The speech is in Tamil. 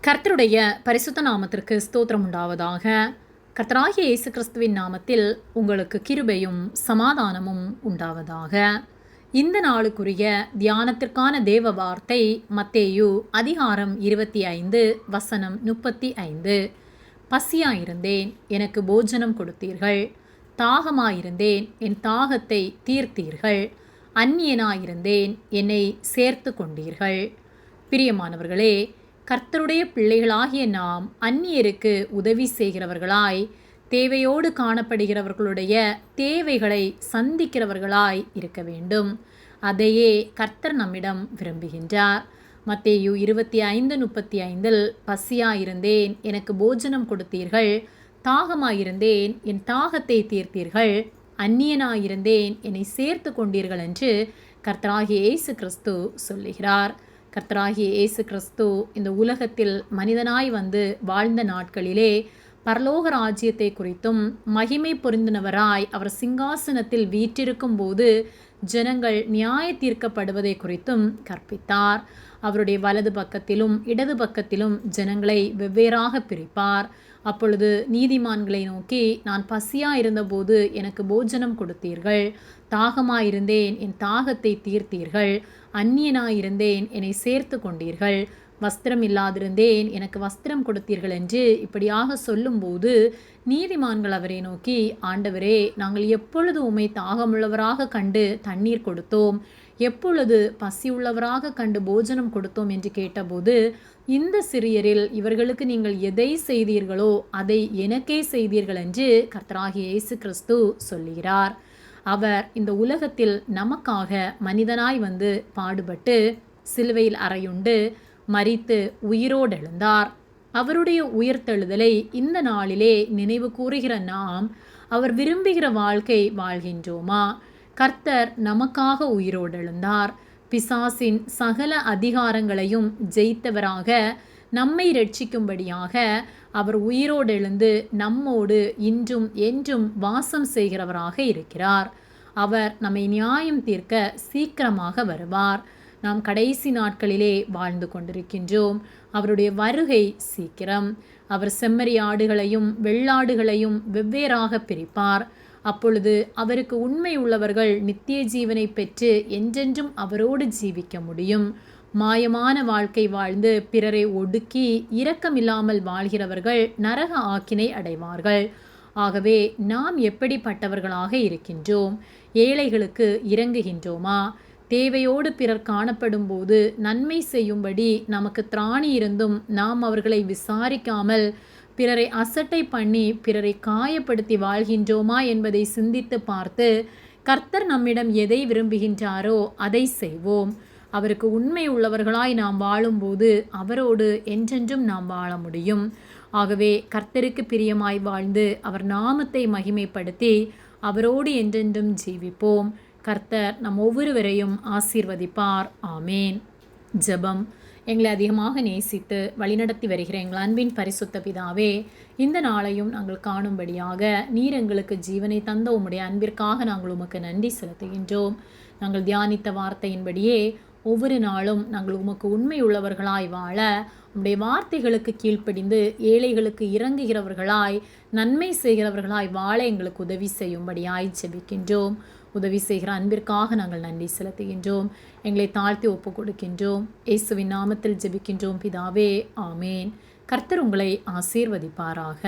கர்த்தருடைய பரிசுத்த நாமத்திற்கு ஸ்தோத்திரம் உண்டாவதாக. கர்த்தராகிய இயேசு கிறிஸ்துவின் நாமத்தில் உங்களுக்கு கிருபையும் சமாதானமும் உண்டாவதாக. இந்த நாளுக்குரிய தியானத்திற்கான தேவ வார்த்தை மத்தேயு அதிகாரம் 25 வசனம் 35. பசியாயிருந்தேன், எனக்கு போஜனம் கொடுத்தீர்கள். தாகமாயிருந்தேன், என் தாகத்தை தீர்த்தீர்கள். அந்நியனாயிருந்தேன், என்னை சேர்த்து கொண்டீர்கள். பிரியமானவர்களே, கர்த்தருடைய பிள்ளைகளாகிய நாம் அந்நியருக்கு உதவி செய்கிறவர்களாய், தேவையோடு காணப்படுகிறவர்களுடைய தேவைகளை சந்திக்கிறவர்களாய் இருக்க வேண்டும். அதையே கர்த்தர் நம்மிடம் விரும்புகின்றார். மத்தேயு 25:35 பசியாயிருந்தேன், எனக்கு போஜனம் கொடுத்தீர்கள். தாகமாயிருந்தேன், என் தாகத்தை தீர்த்தீர்கள். அந்நியனாயிருந்தேன், என்னை சேர்த்து கொண்டீர்கள் என்று கர்த்தராகிய இயேசு கிறிஸ்து சொல்லுகிறார். கர்த்தராகிய இயேசு கிறிஸ்து இந்த உலகத்தில் மனிதனாய் வந்து வாழ்ந்த நாட்களிலே பரலோக ராஜ்யத்தை குறித்தும் மகிமை பொருந்தினவராய் அவர் சிங்காசனத்தில் வீற்றிருக்கும் போது ஜனங்கள் நியாய தீர்க்கப்படுவதை குறித்தும் கற்பித்தார். அவருடைய வலது பக்கத்திலும் இடது பக்கத்திலும் ஜனங்களை வெவ்வேறாக பிரிப்பார். அப்பொழுது நீதிமான்களை நோக்கி, நான் பசியாயிருந்தபோது எனக்கு போஜனம் கொடுத்தீர்கள். தாகமாயிருந்தேன், என் தாகத்தை தீர்த்தீர்கள். அந்நியனாயிருந்தேன், என்னை சேர்த்து கொண்டீர்கள். வஸ்திரம் இல்லாதிருந்தேன், எனக்கு வஸ்திரம் கொடுத்தீர்கள் என்று இப்படியாக சொல்லும்போது நீதிமான்கள் அவரை நோக்கி, ஆண்டவரே, நாங்கள் எப்பொழுது உம்மை தாகமுள்ளவராக கண்டு தண்ணீர் கொடுத்தோம், எப்பொழுது பசியுள்ளவராக கண்டு போஜனம் கொடுத்தோம் என்று கேட்டபோது, இந்த சிறியரில் இவர்களுக்கு நீங்கள் எதை செய்தீர்களோ அதை எனக்கே செய்தீர்கள் என்று கர்த்தராகிய இயேசு கிறிஸ்து சொல்லுகிறார். அவர் இந்த உலகத்தில் நமக்காக மனிதனாய் வந்து பாடுபட்டு சிலுவையில் அறையுண்டு மரித்து உயிரோடு எழுந்தார். அவருடைய உயிர்த்தெழுதலை இந்த நாளிலே நினைவு கூறுகிற நாம் அவர் விரும்புகிற வாழ்க்கை வாழ்கின்றோமா? கர்த்தர் நமக்காக உயிரோடு எழுந்தார். பிசாசின் சகல அதிகாரங்களையும் ஜெயித்தவராக நம்மை ரட்சிக்கும்படியாக அவர் உயிரோடு எழுந்து நம்மோடு இன்றும் என்றும் வாசம் செய்கிறவராக இருக்கிறார். அவர் நம்மை நியாயம் தீர்க்க சீக்கிரமாக வருவார். நாம் கடைசி நாட்களிலே வாழ்ந்து கொண்டிருக்கின்றோம். அவருடைய வருகை சீக்கிரம். அவர் செம்மறி ஆடுகளையும் வெள்ளாடுகளையும் வெவ்வேறாக பிரிப்பார். அப்பொழுது அவருக்கு உண்மை உள்ளவர்கள் நித்திய ஜீவனை பெற்று என்றென்றும் அவரோடு ஜீவிக்க முடியும். மாயமான வாழ்க்கை வாழ்ந்து பிறரை ஒடுக்கி இரக்கமில்லாமல் வாழ்கிறவர்கள் நரக ஆக்கினை அடைவார்கள். ஆகவே நாம் எப்படிப்பட்டவர்களாக இருக்கின்றோம்? ஏழைகளுக்கு இரங்குகின்றோமா? தேவையோடு பிறர் காணப்படும் போது நன்மை செய்யும்படி நமக்கு திராணி இருந்தும் நாம் அவர்களை விசாரிக்காமல் பிறரை அசட்டை பண்ணி பிறரை காயப்படுத்தி வாழ்கின்றோமா என்பதை சிந்தித்து பார்த்து கர்த்தர் நம்மிடம் எதை விரும்புகின்றாரோ அதை செய்வோம். அவருக்கு உண்மை உள்ளவர்களாய் நாம் வாழும்போது அவரோடு என்றென்றும் நாம் வாழ முடியும். ஆகவே கர்த்தருக்கு பிரியமாய் வாழ்ந்து அவர் நாமத்தை மகிமைப்படுத்தி அவரோடு என்றென்றும் ஜீவிப்போம். கர்த்தர் நம் ஒவ்வொருவரையும் ஆசீர்வதிப்பார். ஆமேன். ஜெபம். எங்களை அதிகமாக நேசித்து வழிநடத்தி வருகிற எங்கள் அன்பின் பரிசுத்த பிதாவே, இந்த நாளையும் நாங்கள் காணும்படியாக நீர் எங்களுக்கு ஜீவனை தந்த உம்முடைய அன்பிற்காக நாங்கள் உமக்கு நன்றி செலுத்துகின்றோம். நாங்கள் தியானித்த வார்த்தையின்படியே ஒவ்வொரு நாளும் நாங்கள் உமக்கு உண்மை உள்ளவர்களாய் வாழ, உம்முடைய வார்த்தைகளுக்கு கீழ்ப்படிந்து ஏழைகளுக்கு இறங்குகிறவர்களாய் நன்மை செய்கிறவர்களாய் வாழ எங்களுக்கு உதவி செய்யும்படியாய் ஜெபிக்கின்றோம். உதவி செய்கிற அன்பிற்காக நாங்கள் நன்றி செலுத்துகின்றோம். எங்களை தாழ்த்தி ஒப்பு கொடுக்கின்றோம். இயேசுவின் நாமத்தில் ஜெபிக்கின்றோம் பிதாவே. ஆமேன். கர்த்தர் உங்களை ஆசீர்வதிப்பாராக.